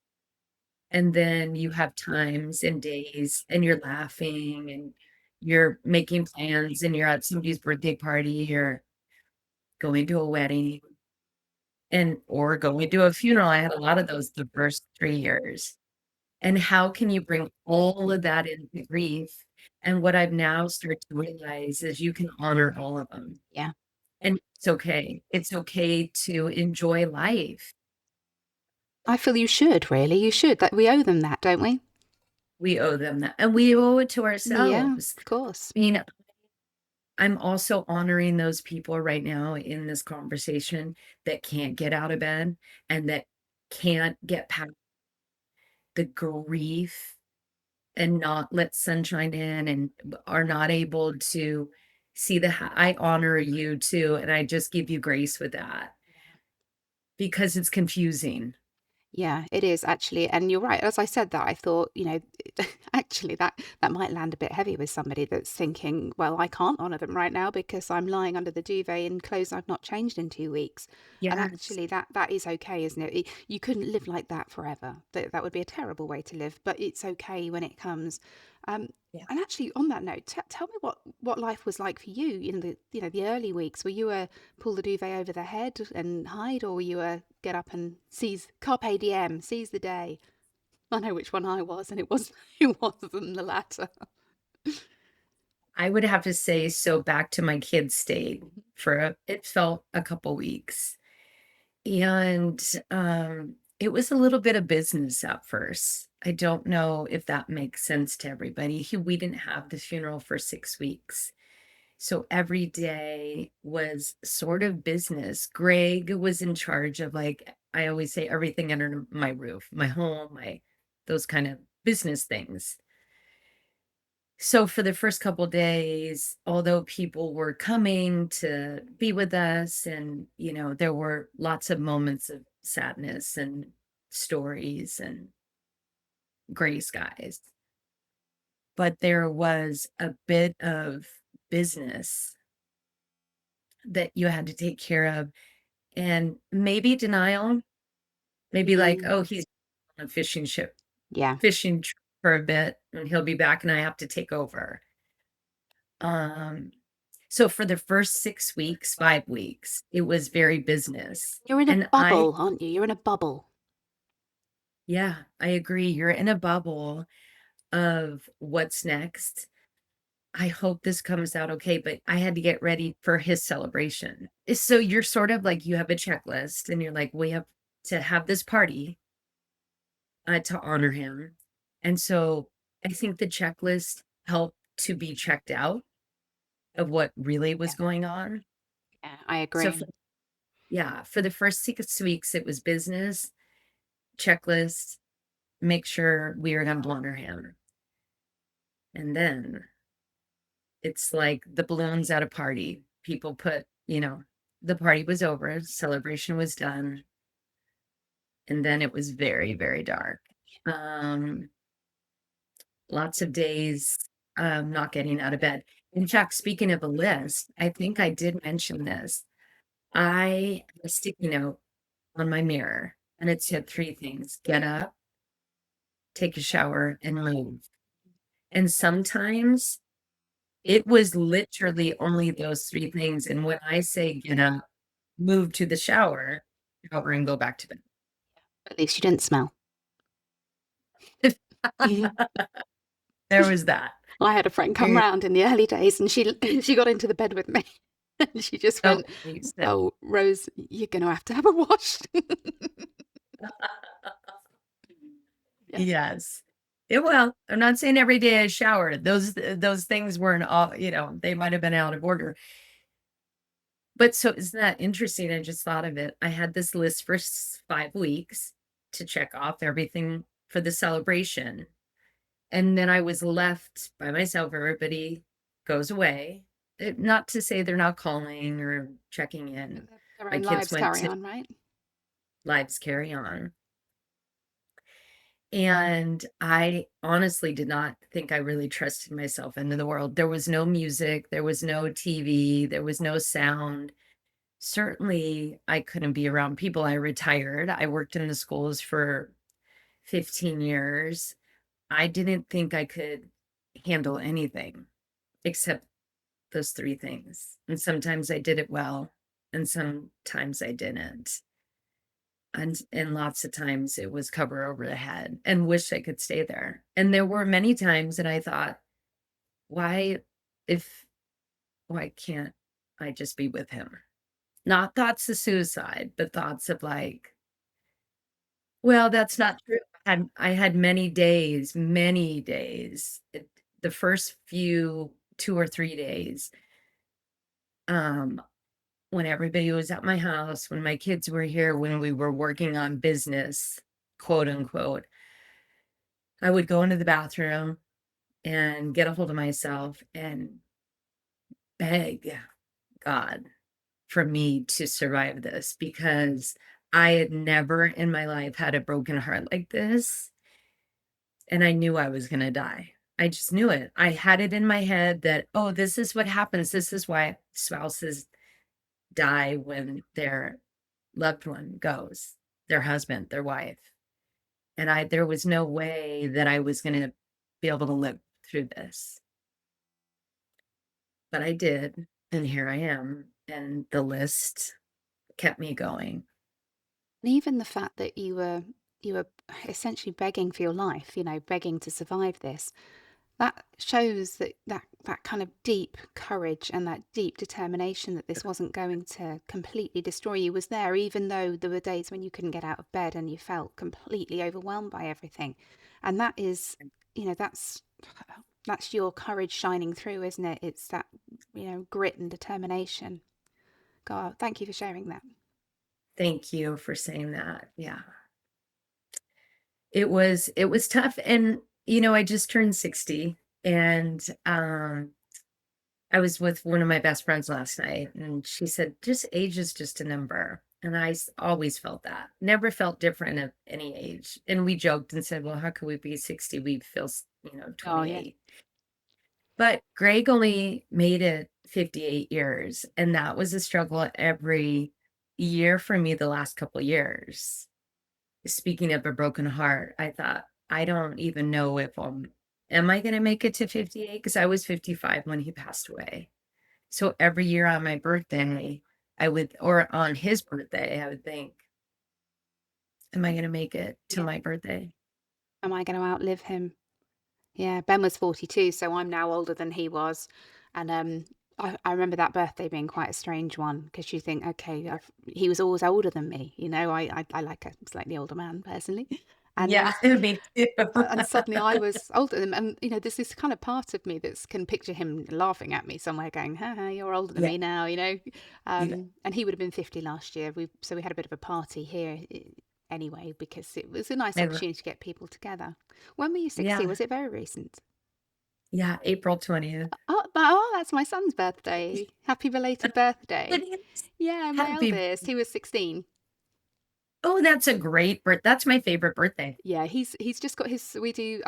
And then you have times and days and you're laughing and you're making plans and you're at somebody's birthday party, you're going to a wedding and or going to a funeral. I had a lot of those the first 3 years. And how can you bring all of that into grief? And what I've now started to realize is you can honor all of them. Yeah. And it's okay. It's okay to enjoy life. I feel you should, really. You should. That we owe them that, don't we? We owe them that, and we owe it to Yeah, ourselves. of course. I mean, I'm also honoring those people right now in this conversation that can't get out of bed and that can't get past the grief and not let sunshine in and are not able to see I honor you too. And I just give you grace with that because it's confusing. Yeah, it is actually, and you're right. As I said that, I thought, actually that might land a bit heavy with somebody that's thinking, well, I can't honour them right now because I'm lying under the duvet in clothes I've not changed in 2 weeks. And Yes. actually, that is okay, isn't it? You couldn't live like that forever. That would be a terrible way to live. But it's okay when it comes. Um, Yeah. and actually, on that note, tell me what life was like for you in the early weeks. Were you a pull the duvet over the head and hide, or were you a get up and seize carpe diem, seize the day? I know which one I was, and it was it wasn't the latter. I would have to say, so back to my kids state it felt a couple weeks. And it was a little bit of business at first. I don't know if that makes sense to everybody. We didn't have the funeral for 6 weeks. So every day was sort of business. Greg was in charge of, like, I always say, everything under my roof, my home, those kind of business things. So for the first couple days, although people were coming to be with us and, there were lots of moments of sadness and stories and gray skies, but there was a bit of business that you had to take care of, and maybe denial, maybe like, Mm, "Oh, he's on a yeah. fishing trip for a bit, and he'll be back, and I have to take over." Um, so for the first 6 weeks, 5 weeks, it was very business, You're in a and bubble, aren't you? You're in a bubble. yeah, I agree, you're in a bubble of what's next. I hope this comes out okay, but I had to get ready for his celebration. So you're sort of like you have a checklist and you're like, we have to have this party to honor him. And so I think the checklist helped to be checked out of what really was Yeah, going on. yeah, I So agree. yeah, for the first 6 weeks, it was business, checklist, make sure we are going to honor him. And then it's like the balloons at a party. People put, the party was over, celebration was done, and then it was very, very dark. Um, Lots of days not getting out of bed. In fact, speaking of a list, I think I did mention this. I have a sticky note on my mirror, and it said three things: get up, take a shower, and move. And sometimes it was literally only those three things. And when I say get up, move to the shower and go back to At least you didn't smell. bed. There was that. I had a friend come You're- round in the early days, and she she got into the bed with me, and she just Oh, went, you said, "Oh, Rose, you're going to have a wash." Yeah. yes. Well, I'm not saying every day I showered. Those things weren't all, they might have been out of order. But so isn't that interesting? I just thought of it. I had this list for 5 weeks to check off everything for the celebration. And then I was left by myself. Everybody goes away. Not to say they're not calling or checking in. Their My own kids lives went carry to on, right? Lives Carry On. And I honestly did not think I really trusted myself into the world. There was no music, there was no TV, there was no sound. Certainly, I couldn't be around people. I retired. I worked in the schools for 15 years. I didn't think I could handle anything except those three things. And sometimes I did it well, and sometimes I didn't. And lots of times it was cover over the head and wish I could stay there. And there were many times that I thought, why if why can't I just be with him? Not thoughts of suicide, but thoughts of like, well, that's not true. I had many days. The first few 2 or 3 days, um, when everybody was at my house, when my kids were here, when we were working on business, quote unquote, I would go into the bathroom and get a hold of myself and beg God for me to survive this because I had never in my life had a broken heart like this. And I knew I was going to die. I just knew it. I had it in my head that, oh, this is what happens. This is why spouses die when their loved one goes, their husband, their wife. And there was no way that I was going to be able to live through this. But I did, and here I am, and the list kept me going. And even the fact that you were essentially begging for your life, begging to survive this, that shows that kind of deep courage and that deep determination that this wasn't going to completely destroy you was there, even though there were days when you couldn't get out of bed and you felt completely overwhelmed by everything. And that is, that's your courage shining through, isn't it? It's that, grit and determination. God, thank you for sharing that. Thank you for saying that. Yeah. It was tough, and, I just turned 60 And I was with one of my best friends last night, and she said, just age is just a number. And always felt that. Never felt different at any age. And we joked and said, well, how could we be 60? We feel, Oh, yeah. 28. But Greg only made it 58 years. And that was a struggle every year for me the last couple years. Speaking of a broken heart, I thought, I don't even know if am I going to make it to 58? Because I was 55 when he passed away. So every year on my birthday, or on his birthday, I would think, am I going to make it to Yeah. my birthday? Am I going to outlive him? Yeah, Ben was 42, so I'm now older than he was. And I remember that birthday being quite a strange one because you think, okay, he was always older than me. I like a slightly older man personally. Yeah, And me too. suddenly I was older than him. And, there's this kind of part of me that can picture him laughing at me somewhere going, ha, you're older than Yeah, me now. yeah, And he would have been 50 last year. So we had a bit of a party here anyway because it was a nice I lo- opportunity to get people together. When were you 60? yeah, Was it very recent? yeah. April 20th. Oh, that's my son's birthday. Happy belated birthday. It is. Yeah, my Happy. eldest. He was 16. Oh, that's a great birth. That's my favorite birthday. Yeah, he's just got his we do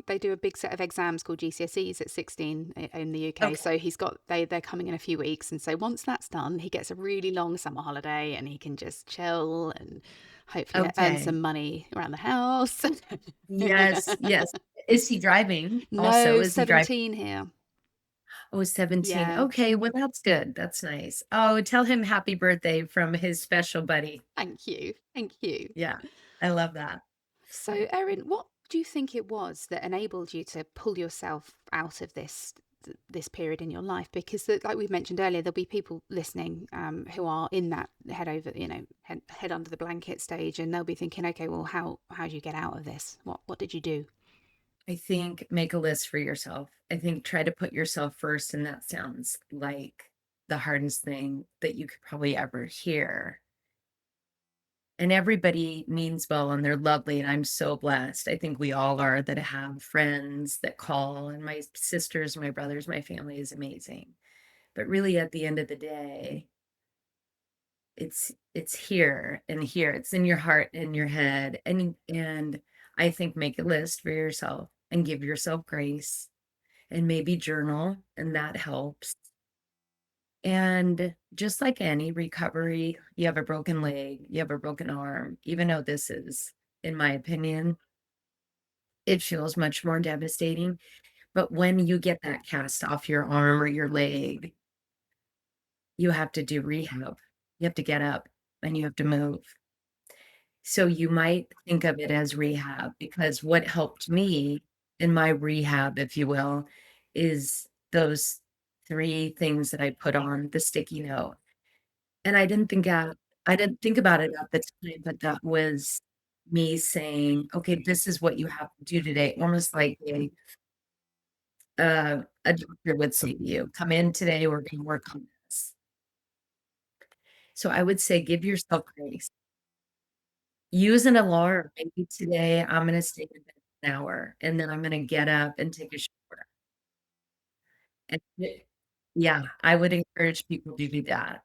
they do a big set of exams called GCSEs at 16 in the UK. Okay. So they're coming in a few weeks, and so once that's done, he gets a really long summer holiday and he can just chill and hopefully earn Okay. some money around the house. Yes, yes. Is he driving also? No, Is he driving? 17 here. Oh, 17. Yeah, Okay, well, that's good. That's nice. Oh, tell him happy birthday from his special buddy. thank you. Thank you. Yeah, I love that. So, Erin, what do you think it was that enabled you to pull yourself out of this period in your life? Because, like we mentioned earlier, there'll be people listening who are in that head over, head under the blanket stage, and they'll be thinking, okay, well, how do you get out of this? What did you do? I think make a list for yourself. I think try to put yourself first, and that sounds like the hardest thing that you could probably ever hear. And everybody means well and they're lovely, and I'm so blessed. I think we all are that have friends that call, and my sisters, my brothers, my family is amazing. But really at the end of the day, it's here and here. It's in your heart and your head. And I think make a list for yourself and give yourself grace and maybe journal, and that helps. And just like any recovery, you have a broken leg, you have a broken arm, even though this is, in my opinion, it feels much more devastating. But when you get that cast off your arm or your leg, you have to do rehab. You have to get up and you have to move. So you might think of it as rehab, because what helped me in my rehab, if you will, is those three things that I put on the sticky note. And I didn't think about it at the time, but that was me saying, okay, this is what you have to do today. Almost like a doctor would say to you, come in today, we're going to work on this. So I would say, give yourself grace. Use an alarm. Maybe today I'm going to stay in bed an hour, and then I'm going to get up and take a shower. And yeah, I would encourage people to do that.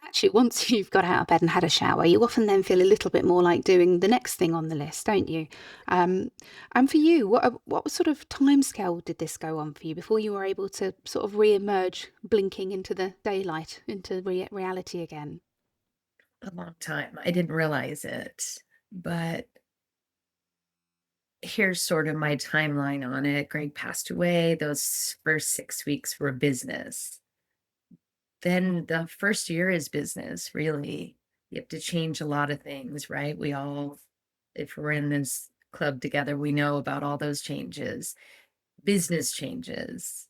Actually, once you've got out of bed and had a shower, you often then feel a little bit more like doing the next thing on the list, don't you? Um, and for you, what sort of timescale did this go on for you before you were able to sort of re-emerge, blinking into the daylight, into reality again? A long time. I didn't realize it, but here's sort of my timeline on it. Greg passed away. Those first 6 weeks were business. Then the first year is business, really. You have to change a lot of things, right? We all, if we're in this club together, we know about all those changes, business changes.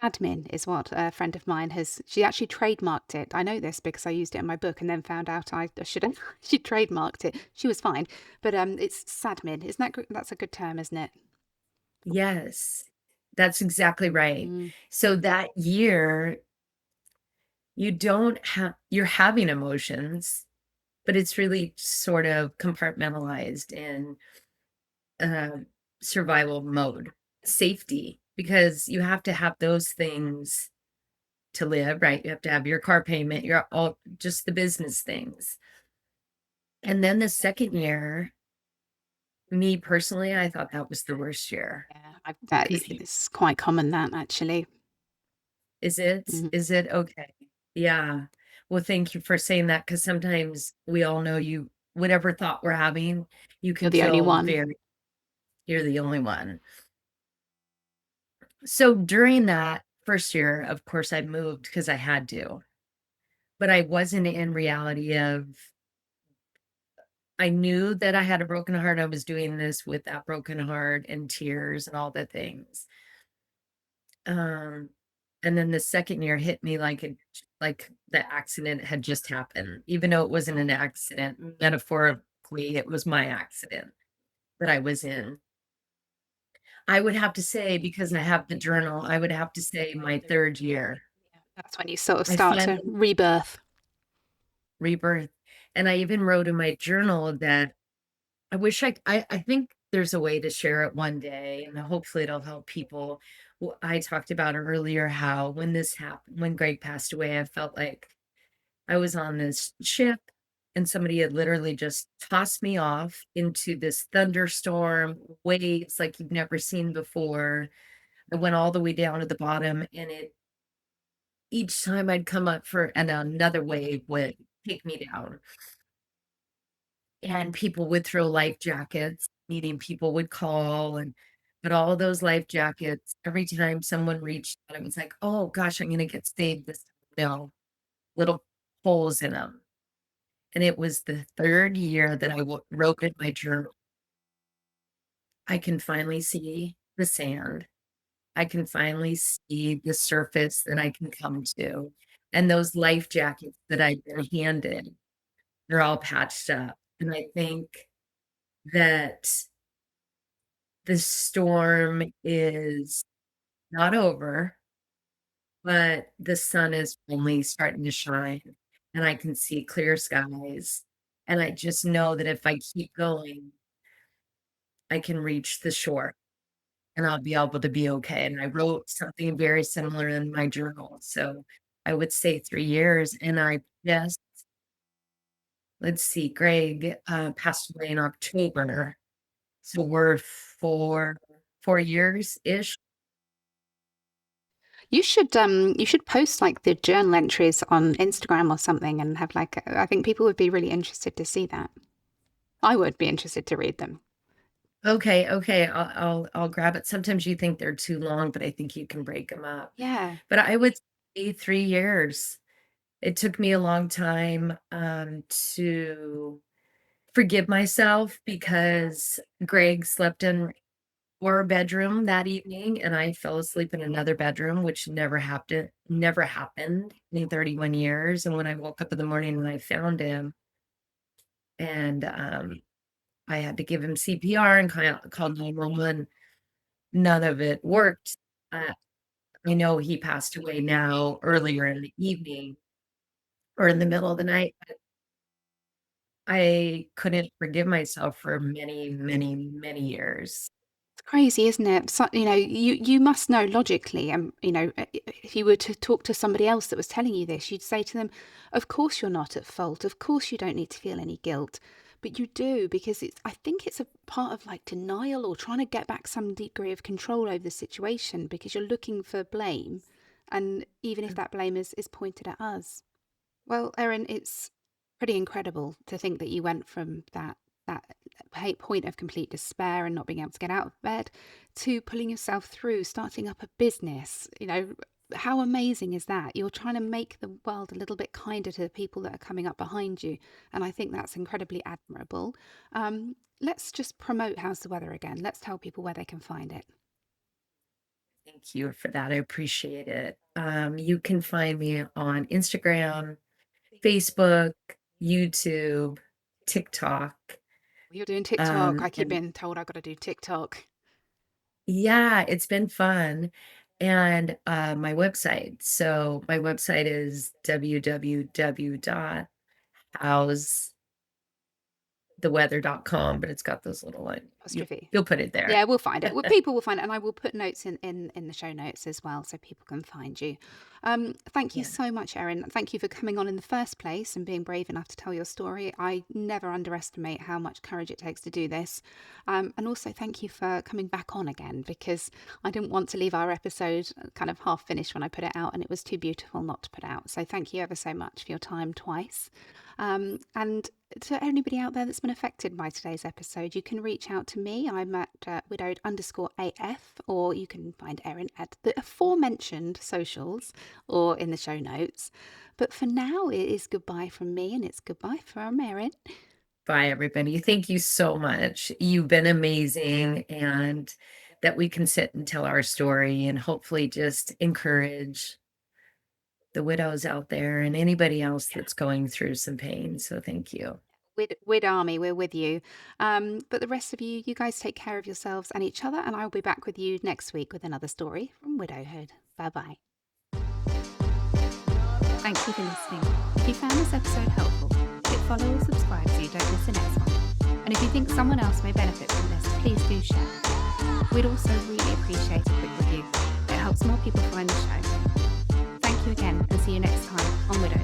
Admin is what a friend of mine she actually trademarked it. I know this because I used it in my book and then found out I shouldn't. She trademarked it. She was fine. But it's Sadmin. Isn't that's a good term, isn't it? Yes, that's exactly right. Mm. So that year, you're having emotions, but it's really sort of compartmentalized in uh, survival mode, safety. because you have to have those things to live, right? You have to have your car payment, your all just the business things. And then the second year, me personally, I thought that was the worst year Yeah, that because you it's quite common that actually. is it? Mhm. Is it? Okay. Yeah. Well, thank you for saying that because sometimes we all know you whatever thought we're having, you You're can the only feel one. very you're the only one. So during that first year, of course, I moved because I had to, but I wasn't in reality of I knew that I had a broken heart. I was doing this with that broken heart and tears and all the things. Um, and then the second year hit me like the accident had just happened, even though it wasn't an accident. Metaphorically, it was my accident that I was in. I would have to say, because I have the journal, I would have to say my third year. Yeah, that's when you sort of I start to finally rebirth. rebirth. And I even wrote in my journal that I wish I think there's a way to share it one day, and hopefully it'll help people. Well, I talked about earlier how when this happened, when Greg passed away, I felt like I was on this ship and somebody had literally just tossed me off into this thunderstorm, waves like you've never seen before. I went all the way down to the bottom, and it each time I'd come up for and another wave would take me down. And people would throw life jackets, meaning people would call and but all of those life jackets, every time someone reached out, it was like, "Oh gosh, I'm gonna get saved this time." No, little holes in them. And it was the 3rd year that I wrote in my journal, "I can finally see the sand. I can finally see the surface that I can come to." And those life jackets that I'd been handed, they're all patched up. And I think that the storm is not over, but the sun is only starting to shine, and I can see clear skies, and I just know that if I keep going, I can reach the shore, and I'll be able to be okay, and I wrote something very similar in my journal, so I would say 3 years, and I just let's see, Greg, passed away in October, so we're 4 years-ish. You should post like the journal entries on Instagram or something and have like I think people would be really interested to see that. I would be interested to read them. Okay, okay, I'll grab it. Sometimes you think they're too long, but I think you can break them up. Yeah. But I would say 3 years. It took me a long time, to forgive myself because Greg slept in our bedroom that evening, and I fell asleep in another bedroom, which never happened in 31 years, and when I woke up in the morning and I found him, and, I had to give him CPR and call 911. None of it worked. Uh, I know he passed away now earlier in the evening or in the middle of the night, but I couldn't forgive myself for many, many, many years. It's crazy, isn't it? So, you know, you must know logically, and you know, if you were to talk to somebody else that was telling you this, you'd say to them, "Of course you're not at fault. Of course you don't need to feel any guilt." But you do because it's. I think it's a part of like denial or trying to get back some degree of control over the situation because you're looking for blame, and even if that blame is pointed at us. Well, Erin, it's pretty incredible to think that you went from that point of complete despair and not being able to get out of bed to pulling yourself through, starting up a business. You know, how amazing is that? You're trying to make the world a little bit kinder to the people that are coming up behind you, and I think that's incredibly admirable. Let's just promote How's the Weather again. Let's tell people where they can find it. Thank you for that. I appreciate it. You can find me on Instagram, Facebook, YouTube, TikTok. You're doing TikTok. I keep And being told I've got to do TikTok. yeah, it's been fun. And my website. So my website is www.house theweather.com, but it's got those little like Apostrophe. you'll put it there. Yeah, we'll find it. Well, people will find it, and I will put notes in the show notes as well, so people can find you. Thank you Yeah. so much, Erin. Thank you for coming on in the first place and being brave enough to tell your story. I never underestimate how much courage it takes to do this. And also thank you for coming back on again, because I didn't want to leave our episode kind of half finished when I put it out, and it was too beautiful not to put out. So thank you ever so much for your time twice. And to anybody out there that's been affected by today's episode, you can reach out to me. I'm at widowed_AF, or you can find Erin at the aforementioned socials or in the show notes. But for now, it is goodbye from me, and it's goodbye from Erin. Bye, everybody. Thank you so much. You've been amazing, and that we can sit and tell our story and hopefully just encourage the widows out there and anybody else that's going through some pain. So thank you. Wid Army, we're with you. But the rest of you, you guys take care of yourselves and each other, and I'll be back with you next week with another story from widowhood. Bye-bye. Thank you for listening. If you found this episode helpful, hit follow or subscribe so you don't miss the next one. And if you think someone else may benefit from this, please do share. We'd also really appreciate a quick review. It helps more people find the show. Thank you again, and see you next time on Widow.